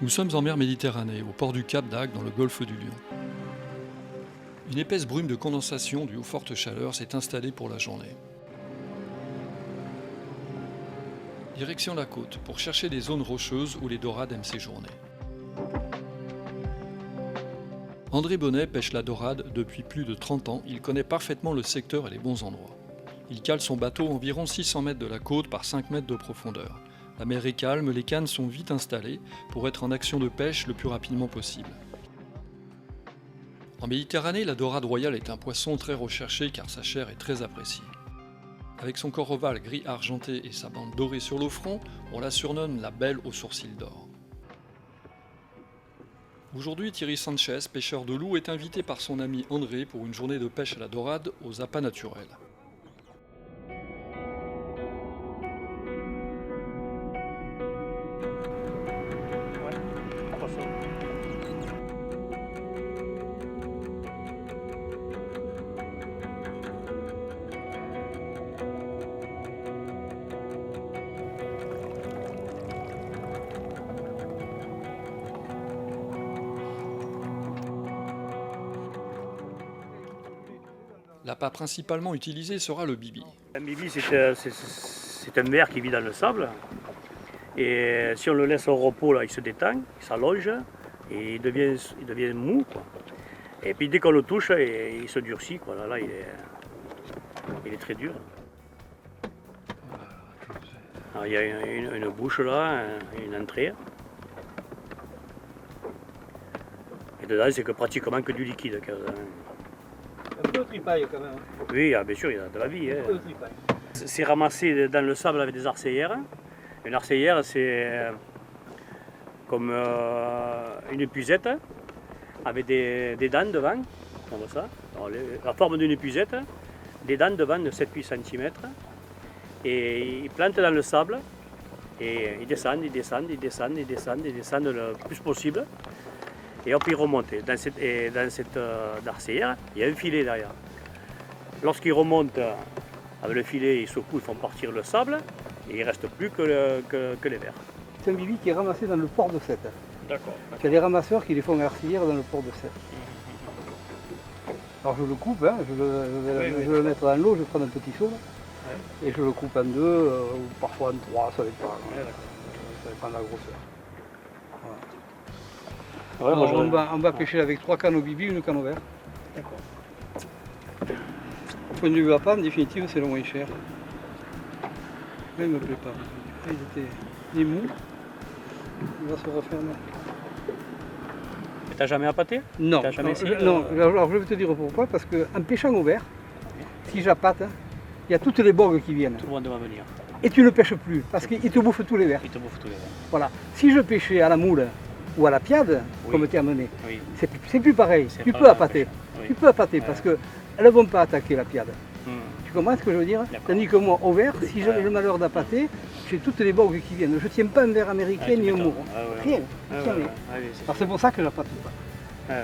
Nous sommes en mer Méditerranée, au port du Cap d'Agde, dans le golfe du Lion. Une épaisse brume de condensation due aux fortes chaleurs s'est installée pour la journée. Direction la côte, pour chercher des zones rocheuses où les dorades aiment séjourner. André Bonnet pêche la dorade depuis plus de 30 ans, il connaît parfaitement le secteur et les bons endroits. Il cale son bateau environ 600 mètres de la côte par 5 mètres de profondeur. La mer est calme, les cannes sont vite installées pour être en action de pêche le plus rapidement possible. En Méditerranée, la dorade royale est un poisson très recherché car sa chair est très appréciée. Avec son corps ovale gris argenté et sa bande dorée sur le front, on la surnomme la belle aux sourcils d'or. Aujourd'hui, Thierry Sanchez, pêcheur de loup, est invité par son ami André pour une journée de pêche à la dorade aux appâts naturels. L'appât principalement utilisé sera le bibi. Un bibi, c'est un ver qui vit dans le sable. Et si on le laisse au repos, là, il se détend, il s'allonge et il devient mou, quoi. Et puis dès qu'on le touche, il se durcit, quoi. Là, il est très dur. Alors, il y a une bouche là, une entrée. Et dedans, c'est pratiquement que du liquide. Un peu de tripaille quand même. Oui, bien sûr, il y a de la vie. Un peu de tripaille. C'est ramassé dans le sable avec des arceillères. Une arceillère, c'est comme une épuisette avec des dents devant, comme ça. Alors, la forme d'une épuisette, des dents devant de 7-8 cm. Et ils plantent dans le sable et ils descendent, ils descendent, ils descendent, ils descendent, ils descendent le plus possible. Et hop, ils remontent. Dans cette arceillère, il y a un filet derrière. Lorsqu'ils remontent avec le filet, ils secouent, ils font partir le sable. Et il ne reste plus que les vers. C'est un bibi qui est ramassé dans le port de Sète. D'accord. Il y a des ramasseurs qui les font arcillère dans le port de Sète. Alors je le coupe, hein, je vais le mettre dans l'eau, je prends un petit seau et je le coupe en deux, ou parfois en trois, ça dépend. Ça dépend de la grosseur. Voilà. Ouais, Alors, on va pêcher avec 3 cannes au bibi, une canne au vert. D'accord. Au point de vue appât, en définitive, c'est le moins cher. Là, il ne me plaît pas. Il est mou. Il va se refermer. T'as jamais appâté? Non, T'as jamais essayé non. Alors je vais te dire pourquoi. Parce qu'en pêchant au vert, si j'appâte, il y a toutes les bogues qui viennent. Tout le monde va venir. Et tu ne pêches plus, parce qu'il te bouffe tous les vers. Il te bouffe tous les vers. Voilà. Si je pêchais à la moule ou à la piade, Oui. comme tu as mené, Oui. c'est plus pareil. C'est Tu pas peux la appâter. pêche. Oui. Tu peux appâter parce qu'elles ne vont pas attaquer la piade. Tu comprends ce que je veux dire? D'accord. Tandis que moi, au vert, si j'ai le malheur d'appâter, j'ai toutes les bogues qui viennent. Je ne tiens pas un verre américain ni un mot. Rien. Jamais. Alors c'est pour ça que je n'appâte pas.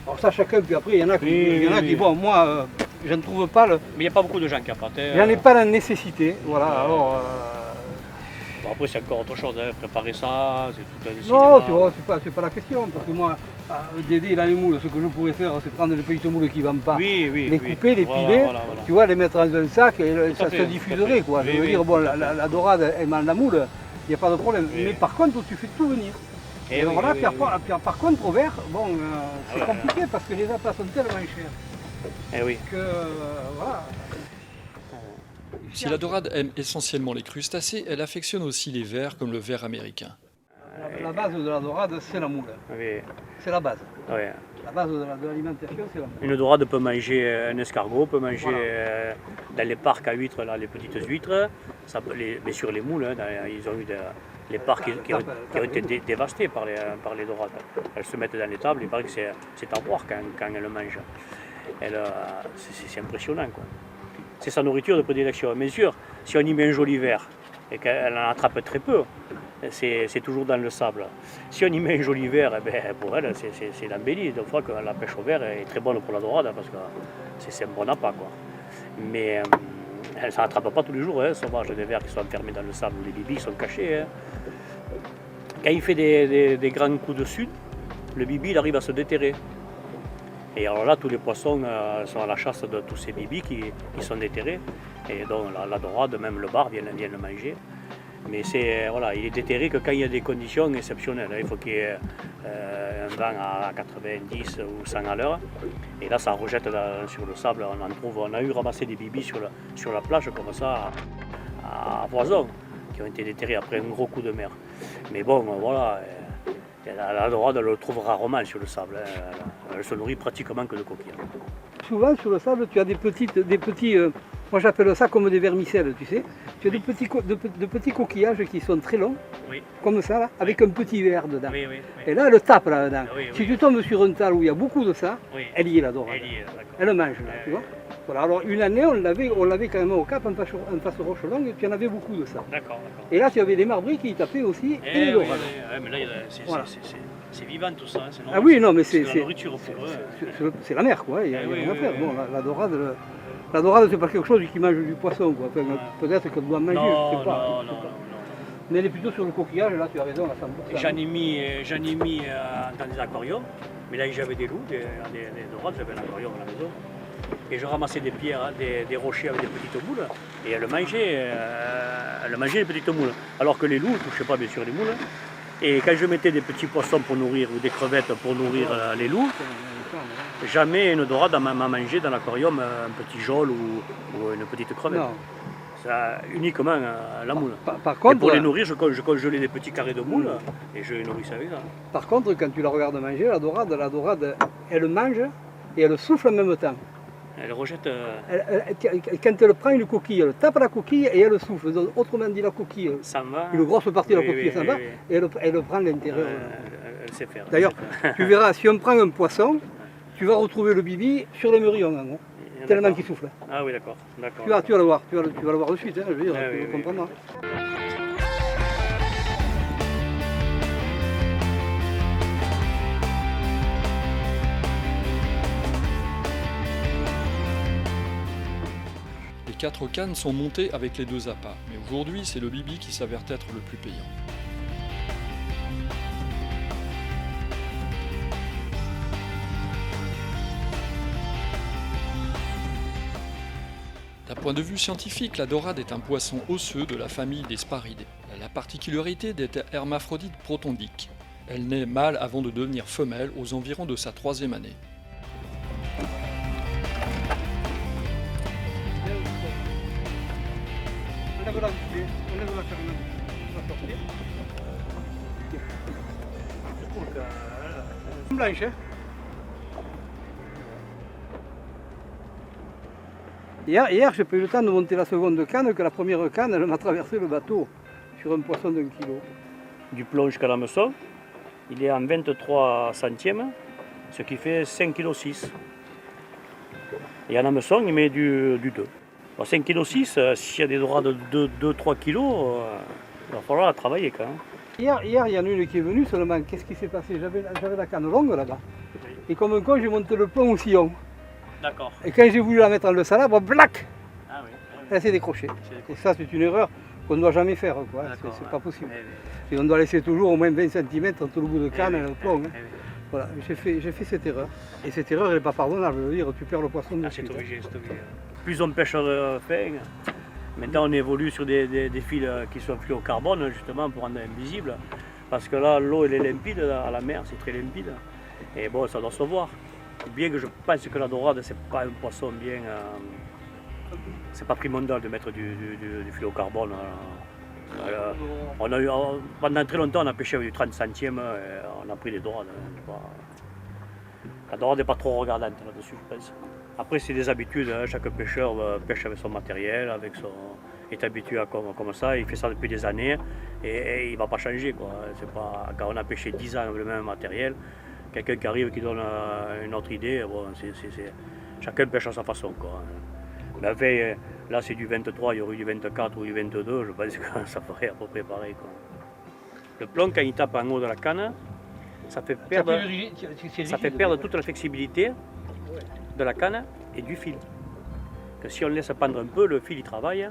Alors ça, chacun, puis après, il y en a qui bon, moi, je ne trouve pas Mais il n'y a pas beaucoup de gens qui appâtent. j'en ai pas la nécessité. Voilà, alors... Bon, après, c'est encore autre chose. Préparer ça, c'est tout un Non, cinéma. tu vois, c'est pas la question. Parce que moi, d'aider dans les moules, ce que je pourrais faire, c'est prendre les petites moules qui ne vendent pas, Oui, les couper, les piler, Voilà. tu vois, les mettre dans un sac et Tout à ça fait, se tout à diffuserait, fait. quoi. Oui, Je veux oui, dire, bon, tout à la dorade, elle mange la moule, il n'y a pas de problème. Oui. Mais par contre, tu fais tout venir. Et alors là, par contre, au vert, bon, c'est compliqué parce que les appâts sont tellement chers Eh oui. que, voilà. Si la dorade aime essentiellement les crustacés, elle affectionne aussi les vers comme le ver américain. La base de la dorade, c'est la moule. Oui. C'est la base. Ouais. La base de l'alimentation, c'est la moule. Une dorade peut manger un escargot, peut manger Voilà. dans les parcs à huîtres, là, les petites huîtres. Mais sur les moules, hein, ils ont eu les parcs qui ont été dévastés par les dorades. Elles se mettent dans les tables, il paraît que c'est à voir quand elles le mangent. C'est impressionnant, quoi. C'est sa nourriture de prédilection. Bien sûr, si on y met un joli ver et qu'elle en attrape très peu, c'est toujours dans le sable. Si on y met un joli ver, eh ben, pour elle, c'est l'embellie. Des fois que la pêche au ver est très bonne pour la dorade parce que c'est un bon appât, quoi. Mais elle ne s'attrape pas tous les jours, hein, sauvage, des vers qui sont enfermés dans le sable. Les bibis sont cachés. Hein. quand il fait des grands coups de sud, le bibi il arrive à se déterrer. Et alors là, tous les poissons sont à la chasse de tous ces bibis qui sont déterrés. Et donc la dorade, même le bar, viennent le manger. Mais voilà, il est déterré que quand il y a des conditions exceptionnelles. Il faut qu'il y ait un vent à 90 ou 100 à l'heure. Et là, ça rejette sur le sable. On a eu ramassé des bibis sur la plage comme ça, à poison, qui ont été déterrés après un gros coup de mer. Mais bon, voilà, la dorade, elle le trouve rarement sur le sable. Elle se nourrit pratiquement que de coquilles. Souvent, sur le sable, tu as des petits, moi j'appelle ça comme des vermicelles, tu sais. Tu as de petits coquillages qui sont très longs, oui. Comme ça, là, avec un petit verre dedans. Oui, oui, oui. Et là, elle tape là-dedans. Oui, si tu tombes sur un tal où il y a beaucoup de ça, elle y est la dorade. Elle mange, là, tu vois. Voilà, alors une année, on l'avait carrément au Cap, en face roche longue, et tu en avais beaucoup de ça. D'accord. Et là, tu avais des marbrés qui y tapaient aussi, et les dorades. Mais là, c'est vivant tout ça, c'est normal. Ah oui, non, mais c'est la nourriture pour eux. C'est la mer, quoi, il n'y a rien à faire. Bon, la dorade, c'est pas quelque chose qui mange du poisson, quoi. Enfin, peut-être qu'on doit manger, je sais pas. Non. Mais elle est plutôt sur le coquillage, là, tu as raison. J'en ai mis dans des aquariums, mais là, j'avais des loups, des dorades, j'avais un aquarium à la maison. Et je ramassais des pierres, des rochers avec des petites moules, et elle mangeait les petites moules. Alors que les loups ne touchaient pas bien sûr les moules. Et quand je mettais des petits poissons pour nourrir, ou des crevettes pour nourrir les loups, jamais une dorade m'a mangé dans l'aquarium un petit geôle ou une petite crevette. Non. Ça, uniquement la moule. Par contre, et pour les nourrir, je congelais des petits carrés de moules et je les nourrissais avec ça. Par contre, quand tu la regardes manger, la dorade, elle mange et elle souffle en même temps. Elle rejette. Quand elle prend une coquille, elle tape la coquille et elle souffle. Donc, autrement dit, la coquille, une grosse partie de la coquille s'en va et elle prend l'intérieur. Elle sait faire. D'ailleurs, tu verras, si on prend un poisson, tu vas retrouver le bibi sur les mûrillons, hein, tellement qu'il souffle. Ah oui, d'accord. Tu vas le voir, tu vas le voir de suite, hein, je veux dire, tu le comprendras. Les 4 cannes sont montées avec les 2 appâts, mais aujourd'hui c'est le bibi qui s'avère être le plus payant. D'un point de vue scientifique, la dorade est un poisson osseux de la famille des sparidés. Elle a la particularité d'être hermaphrodite protondique. Elle naît mâle avant de devenir femelle aux environs de sa 3e année. Blanche, hein. Hier, j'ai pas eu le temps de monter la seconde canne, que la première canne, elle m'a traversé le bateau sur un poisson d'1 kilo. Du plomb jusqu'à l'hameçon, il est en 23 centièmes, ce qui fait 5,6 kg. Et en hameçon, il met du 2. 5,6 kg, s'il y a des dorades de 2-3 kg, il va falloir la travailler quand même. Hier, il y en a une qui est venue seulement. Qu'est-ce qui s'est passé? J'avais la canne longue là-bas. Et comme un con, j'ai monté le plomb au sillon. D'accord. Et quand j'ai voulu la mettre dans le salabre, blac, ah oui. Elle s'est décrochée. Et ça, c'est une erreur qu'on ne doit jamais faire, quoi. C'est pas possible. Et on doit laisser toujours au moins 20 cm entre le bout de canne et le plomb. Hein. Voilà, j'ai fait cette erreur. Et cette erreur, elle n'est pas pardonnable. Je veux dire, tu perds le poisson de suite. C'est obligé. Plus on pêche fin, maintenant on évolue sur des fils qui sont plus au carbone, justement, pour rendre invisible. Parce que là, l'eau, elle est limpide, à la mer, c'est très limpide. Et bon, ça doit se voir. Bien que je pense que la dorade, c'est pas un poisson bien... c'est pas primordial de mettre du fluocarbone. On a eu, pendant très longtemps, on a pêché avec du 30 centièmes, on a pris des dorades. La dorade n'est pas trop regardante là-dessus, je pense. Après, c'est des habitudes, hein. Chaque pêcheur pêche avec son matériel, est habitué à comme ça, il fait ça depuis des années et il ne va pas changer, quoi. C'est pas, quand on a pêché 10 ans avec le même matériel, quelqu'un qui arrive qui donne une autre idée, bon, chacun pêche à sa façon, quoi. Mais enfin, là c'est du 23, il y aurait eu du 24 ou du 22, je pense que ça ferait à peu près pareil, quoi. Le plomb, quand il tape en haut de la canne, ça fait perdre toute la flexibilité de la canne et du fil. Que si on laisse pendre un peu, le fil il travaille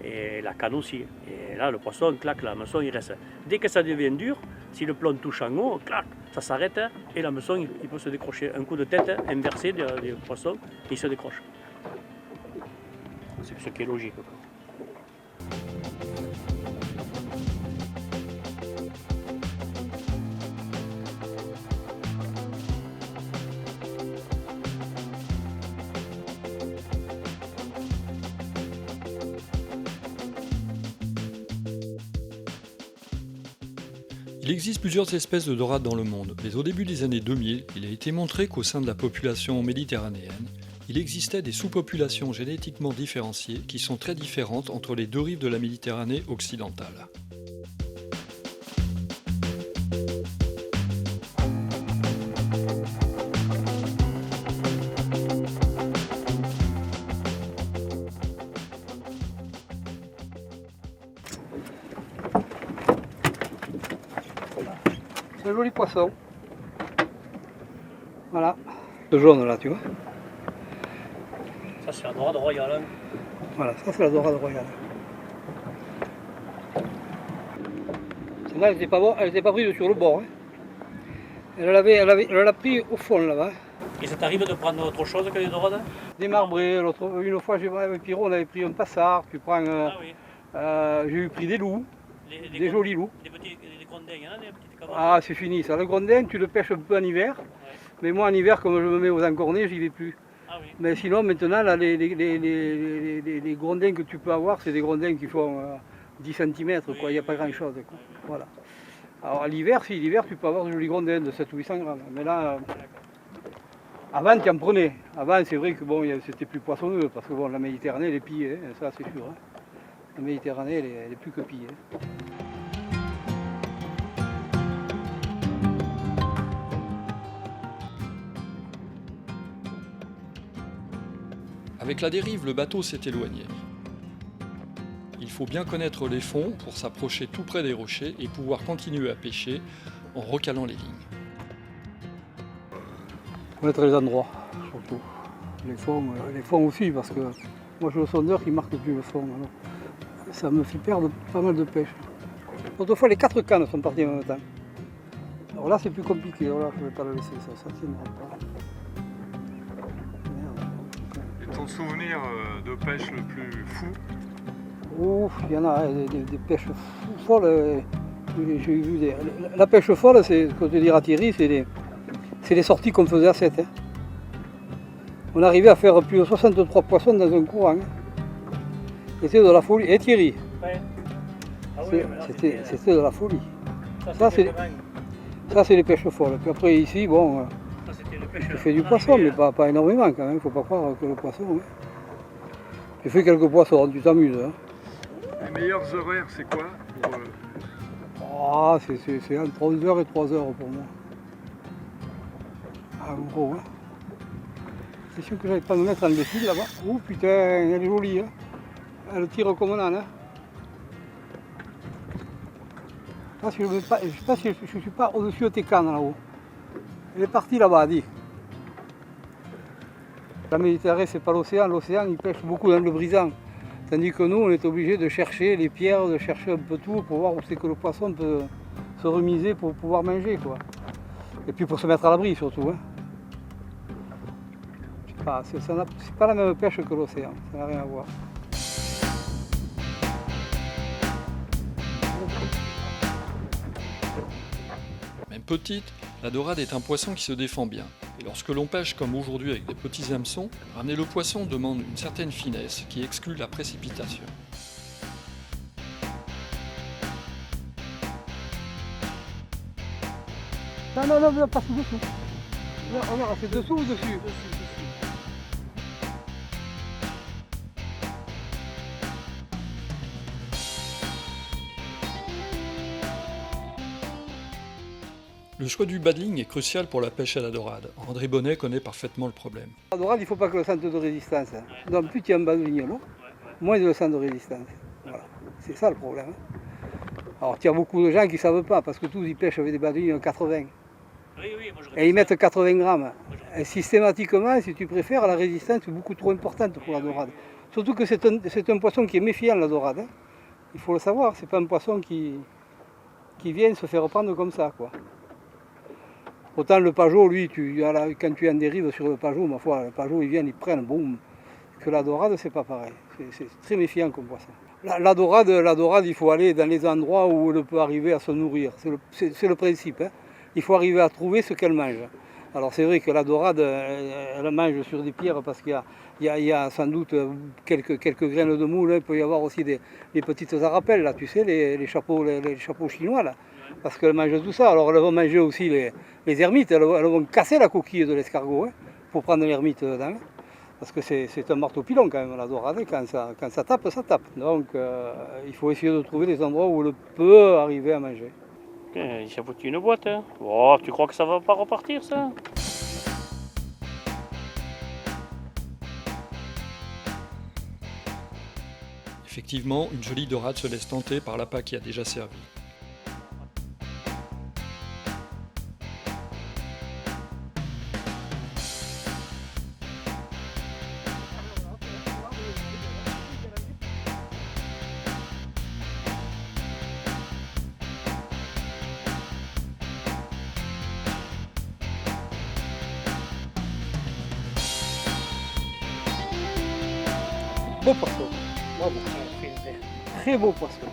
et la canne aussi. Et là, le poisson, clac, la hameçon, il reste. Dès que ça devient dur, si le plomb touche en haut, clac, ça s'arrête et l'hameçon, il peut se décrocher. Un coup de tête inversé du poisson, il se décroche. C'est ce qui est logique. Quoi. Il existe plusieurs espèces de dorades dans le monde, mais au début des années 2000, il a été montré qu'au sein de la population méditerranéenne, il existait des sous-populations génétiquement différenciées qui sont très différentes entre les deux rives de la Méditerranée occidentale. C'est un joli poisson. Voilà. Le jaune là, tu vois. Ça, c'est la dorade royale. Hein. Voilà, ça c'est la dorade royale. Celle-là, elle n'était pas prise sur le bord. Hein. Elle l'a pris au fond là-bas. Et ça t'arrive de prendre autre chose que les dorades? Des marbrés. Une fois, avec Pierrot, on avait pris un passard. Tu prends. J'ai pris des loups, des jolis loups. Des grondins, hein, des petites cabanes. Ah, c'est fini ça. Le grondin, tu le pêches un peu en hiver. Ouais. Mais moi, en hiver, comme je me mets aux encornets, j'y vais plus. Ah, oui. Mais sinon, maintenant, là, les grondins que tu peux avoir, c'est des grondins qui font 10 cm, quoi. Il n'y a pas grand-chose. Quoi. Voilà. Alors, l'hiver, tu peux avoir de jolis grondins de 700 ou 800 grammes. Mais là, avant, tu en prenais. Avant, c'est vrai que bon, c'était plus poissonneux, parce que bon, la Méditerranée, elle est pillée, hein, ça, c'est sûr. Hein. La Méditerranée, elle est plus que pillée. Avec la dérive, le bateau s'est éloigné. Il faut bien connaître les fonds pour s'approcher tout près des rochers et pouvoir continuer à pêcher en recalant les lignes. Connaître les endroits, surtout. Les fonds aussi, parce que moi j'ai le sondeur qui marque plus le fond. Alors, ça me fait perdre pas mal de pêche. Autrefois, les 4 cannes sont parties en même temps. Alors là, c'est plus compliqué. Alors là, je ne vais pas le laisser, ça ne tiendra pas. Ton souvenir de pêche le plus fou? Ouf, il y en a des pêches folles. J'ai vu la pêche folle, c'est ce que je dire à Thierry, c'est les sorties qu'on faisait à 7. Hein. On arrivait à faire plus de 63 poissons dans un courant. Hein. C'était de la folie. Et Thierry, ouais. Ah oui, c'était de la folie. Ça c'est les pêches folles. Puis après ici, bon. Je fais du poisson, mais pas énormément quand même, il ne faut pas croire que le poisson. Hein. J'ai fait quelques poissons, tu t'amuses. Hein. Les meilleurs horaires, c'est quoi c'est entre 11h et 3h pour moi. Ah, en gros, hein. C'est sûr que j'allais pas me mettre en défil là-bas. Oh putain, elle est jolie. Hein. Elle tire comme un âne. Hein. Je ne sais pas si je ne suis pas au-dessus de tes cannes là-haut. Elle est partie là-bas, dis. La Méditerranée, c'est pas l'océan. L'océan, il pêche beaucoup dans le brisant. Tandis que nous, on est obligé de chercher les pierres, de chercher un peu tout pour voir où c'est que le poisson peut se remiser pour pouvoir manger, quoi. Et puis pour se mettre à l'abri, surtout. Hein. C'est pas la même pêche que l'océan. Ça n'a rien à voir. Même petite, la dorade est un poisson qui se défend bien. Et lorsque l'on pêche comme aujourd'hui avec des petits hameçons, ramener le poisson demande une certaine finesse qui exclut la précipitation. Non, passe dessous. Regarde, c'est dessous ou dessus? Le choix du badling est crucial pour la pêche à la dorade. André Bonnet connaît parfaitement le problème. La dorade, il ne faut pas que le centre de résistance. Hein. Donc plus tu as un badling long, moins de centre de résistance. Voilà. C'est ça le problème. Hein. Alors il y a beaucoup de gens qui ne savent pas, parce que tous ils pêchent avec des badlings 80. Et ils mettent 80 grammes. Et systématiquement, si tu préfères, la résistance est beaucoup trop importante pour la dorade. Surtout que c'est un poisson qui est méfiant, la dorade. Hein. Il faut le savoir, c'est pas un poisson qui vient se faire prendre comme ça, quoi. Autant le pajot, lui, quand tu es en dérive sur le pajot, ma foi, le pajot, ils viennent, ils prennent, boum. Que la dorade, c'est pas pareil. C'est très méfiant comme poisson. La dorade, il faut aller dans les endroits où elle peut arriver à se nourrir. C'est le principe. Hein. Il faut arriver à trouver ce qu'elle mange. Alors c'est vrai que la dorade, elle mange sur des pierres parce qu'il y a sans doute quelques graines de moule. Hein. Il peut y avoir aussi des petites arapelles, là, tu sais, les chapeaux chinois, là. Parce qu'elles mangent tout ça. Alors elles vont manger aussi les ermites. Elles vont casser la coquille de l'escargot, hein, pour prendre l'ermite dedans. Parce que c'est un marteau pilon quand même, la dorade, quand ça tape, ça tape. Donc il faut essayer de trouver des endroits où elle peut arriver à manger. Il s'est foutu une boîte. Hein. Oh, tu crois que ça va pas repartir, ça? Effectivement, une jolie dorade se laisse tenter par l'appât qui a déjà servi. Beau poisson. Bravo. Très beau poisson.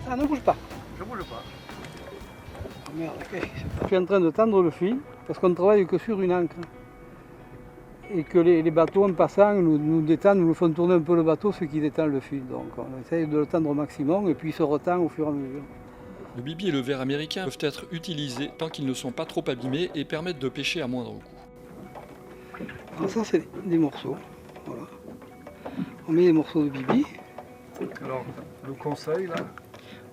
Attends, ne bouge pas. Je bouge pas. Oh merde, je suis en train de tendre le fil parce qu'on ne travaille que sur une ancre. Et que les bateaux en passant nous détendent, nous font tourner un peu le bateau, ce qui détend le fil. Donc on essaye de le tendre au maximum et puis il se retend au fur et à mesure. Le bibi et le ver américain peuvent être utilisés tant qu'ils ne sont pas trop abîmés et permettent de pêcher à moindre coût. Alors ça c'est des morceaux. Voilà. On met des morceaux de bibi. Alors, le conseil là?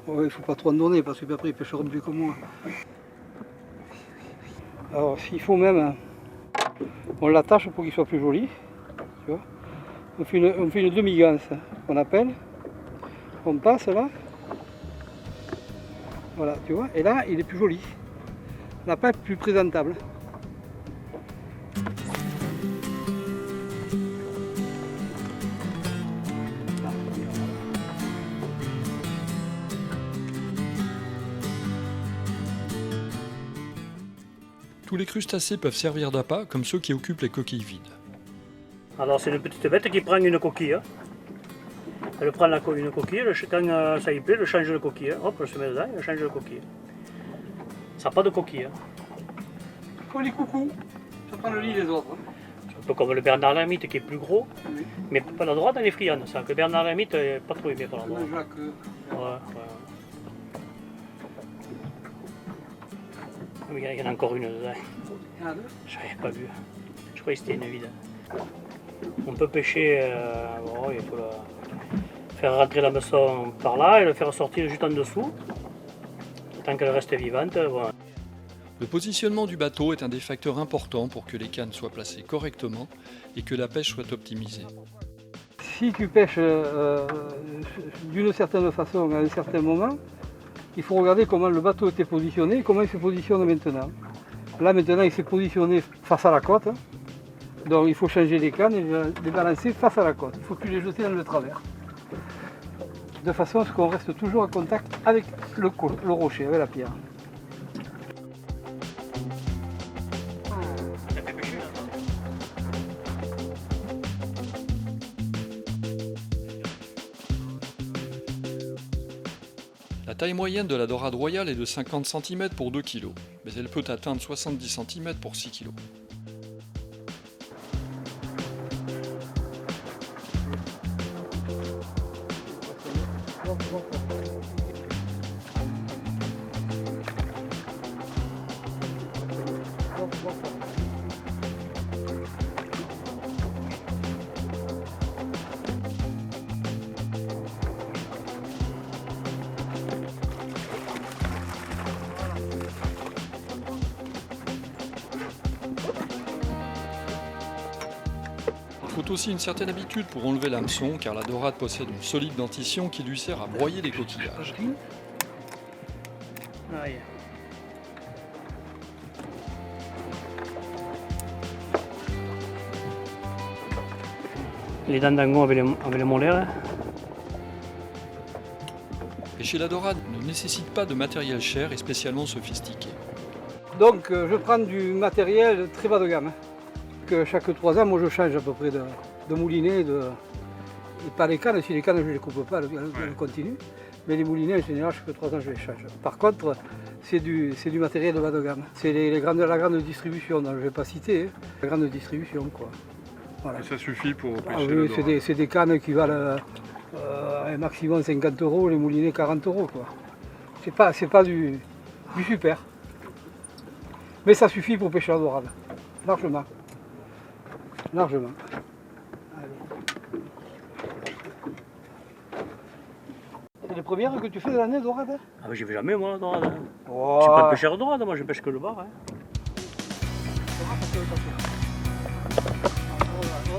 Ouais, il ne faut pas trop en donner parce que après ils pêcheront plus que moi. Alors s'il faut même, on l'attache pour qu'il soit plus joli. Tu vois, on fait une demi-ganse qu'on appelle. On passe là. Voilà, tu vois, et là il est plus joli. La paille plus présentable. Tous les crustacés peuvent servir d'appât, comme ceux qui occupent les coquilles vides. Alors c'est une petite bête qui prend une coquille. Hein. Elle prend une coquille, quand ça y plaît, elle change de coquille. Hein. Hop, elle se met dedans, elle change de coquille. Ça n'a pas de coquille. Hein. Comme les coucous, ça prend le lit des autres. C'est un peu comme le Bernard Lermite qui est plus gros, Oui. mais pas la droite, elle est friande. Ça. Le Bernard Lermite n'est pas trop aimé par la droite. Ouais. Il y en a encore une dedans. Il y en a deux. Je n'avais pas vu. Je croyais que c'était une vide. On peut pêcher, bon, il faut faire rentrer la maçon par là et le faire sortir juste en dessous, tant qu'elle reste vivante. Voilà. Le positionnement du bateau est un des facteurs importants pour que les cannes soient placées correctement et que la pêche soit optimisée. Si tu pêches d'une certaine façon à un certain moment, il faut regarder comment le bateau était positionné et comment il se positionne maintenant. Là maintenant il s'est positionné face à la côte, hein. Donc il faut changer les cannes et les balancer face à la côte. Il ne faut plus les jeter dans le travers. De façon à ce qu'on reste toujours en contact avec le rocher, avec la pierre. La taille moyenne de la dorade royale est de 50 cm pour 2 kg, mais elle peut atteindre 70 cm pour 6 kg. Il faut aussi une certaine habitude pour enlever l'hameçon, car la dorade possède une solide dentition qui lui sert à broyer les coquillages. Aïe. Les dents d'angon avec les molaires. Pêcher la dorade ne nécessite pas de matériel cher et spécialement sophistiqué. Donc je prends du matériel très bas de gamme. Que chaque 3 ans, moi je change à peu près de moulinet. Et pas les cannes, si les cannes je ne les coupe pas, elles continuent. Mais les moulinets, en général, chaque 3 ans je les change. Par contre, c'est du matériel de bas de gamme. C'est la grande distribution, donc je ne vais pas citer, hein. La grande distribution quoi. Voilà. Et ça suffit pour pêcher la Oui, dorade. c'est des cannes qui valent un maximum 50 €, les moulinets 40 € quoi. C'est pas du super. Mais ça suffit pour pêcher la dorade. Largement. Largement. Allez. C'est les premières que tu fais de l'année dorade? Ah mais j'y vais jamais moi la dorade. Hein. Oh. Je suis pas pêcheur de dorade, moi je pêche que le bar. Hein.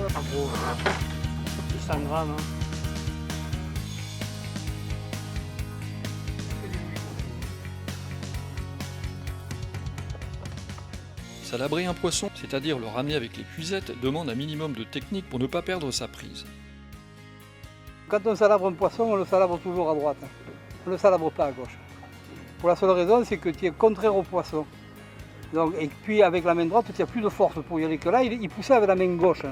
En gros, 600 grammes. Hein. Salabrer un poisson, c'est-à-dire le ramener avec les puisettes, demande un minimum de technique pour ne pas perdre sa prise. Quand on salabre un poisson, on le salabre toujours à droite. On ne le salabre pas à gauche. Pour la seule raison, c'est que tu es contraire au poisson. Donc, et puis avec la main droite, tu n'as plus de force pour y aller que là. Il poussait avec la main gauche.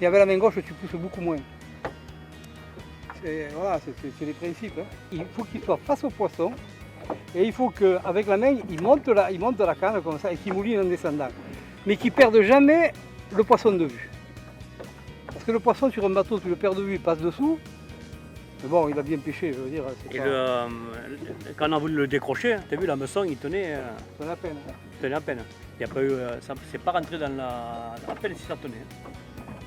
Et avec la main gauche, tu pousses beaucoup moins. Voilà, c'est les principes. Hein. Il faut qu'il soit face au poisson. Et il faut qu'avec la main, il monte la canne comme ça et qu'il mouline en descendant. Mais qu'il ne perde jamais le poisson de vue. Parce que le poisson sur un bateau, tu le perds de vue, il passe dessous. Mais bon, il a bien pêché, je veux dire. Et quand on a voulu le décrocher, tu as vu, l'hameçon, il tenait, C'est la peine. à peine. Il n'y a pas eu, c'est pas rentré dans la... À peine si ça tenait.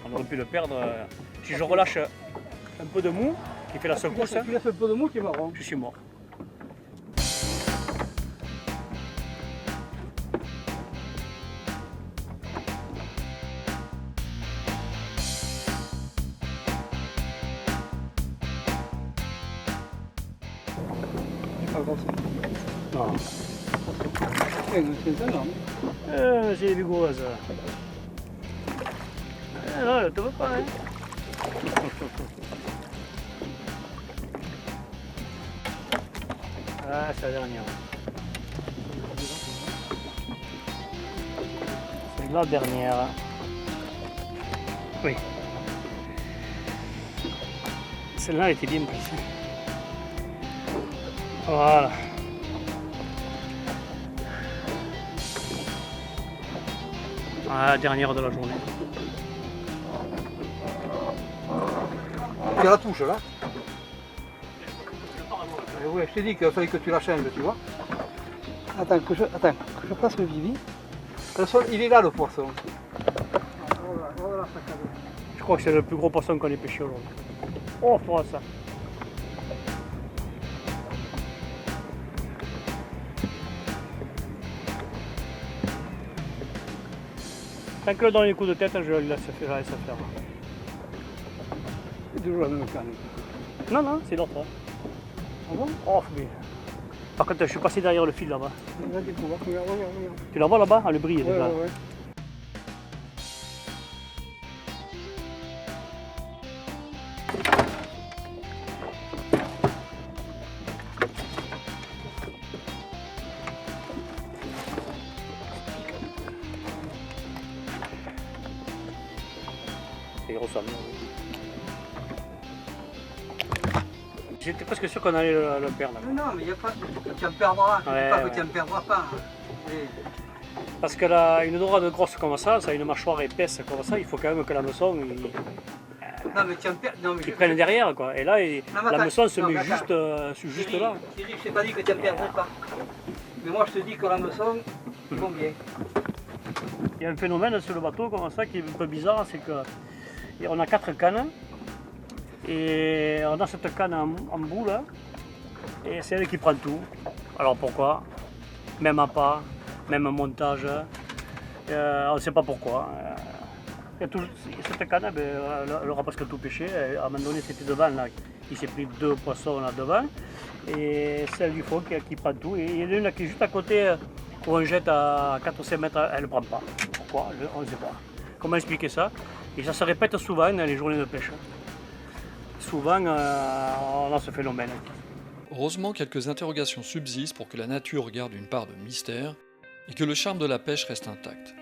On aurait pu le perdre. Si je relâche un peu de mou, qui fait la secousse, Tu laisses un peu de mou, tu es marron. je suis mort. Pas grand ça. Non. C'est énorme. C'est des vigoureuses. Non, elle te veut pas, hein. Ah, c'est la dernière. C'est la dernière. Oui. Celle-là, elle était bien prise. Voilà. Ah, la dernière de la journée. Tu la touche là. Ouais, je t'ai dit qu'il fallait que tu la changes, tu vois. Attends, que je passe le vivi. Il est là le poisson. Voilà, Je crois que c'est le plus gros poisson qu'on ait pêché aujourd'hui. Oh, faut ça. Tant que dans les coups de tête, je le laisse faire. c'est toujours la même canne. Non, non, c'est l'autre. Hein. Ah bon? Oh, mais... Par contre, je suis passé derrière le fil là-bas. Regarde, regarde. Tu la vois là-bas? Elle brille Ouais, déjà. ouais. Il ressemble. J'étais presque sûr qu'on allait le perdre. Non, mais il n'y a pas que tu en perdras. Je ne Ouais, dis pas que ouais. tu en perdras pas. Mais Parce que une dorade grosse comme ça a une mâchoire épaisse comme ça, il faut quand même que l'hameçon non, mais tu en perds. Non, mais il prenne derrière quoi. Et là, Non, mais l'hameçon se attends, met non, mais juste Thierry, là. Thierry, je t'ai pas dit que tu en perdrais pas. Mais moi, je te dis que l'hameçon, ils vont bien. Il y a un phénomène sur le bateau comme ça qui est un peu bizarre, c'est que on a 4 cannes et on a cette canne en bout là et c'est elle qui prend tout. Alors pourquoi? Même appât, même montage, on ne sait pas pourquoi. Cette canne, elle aura presque tout pêché. À un moment donné, c'était devant là, il s'est pris 2 poissons là devant et celle du fond qui prend tout. Et il y en a une qui est juste à côté où on jette à 4 ou 5 mètres, elle ne prend pas. Pourquoi? On ne sait pas. Comment expliquer ça? Et ça se répète souvent dans les journées de pêche. Souvent, on a ce phénomène. Heureusement, quelques interrogations subsistent pour que la nature garde une part de mystère et que le charme de la pêche reste intact.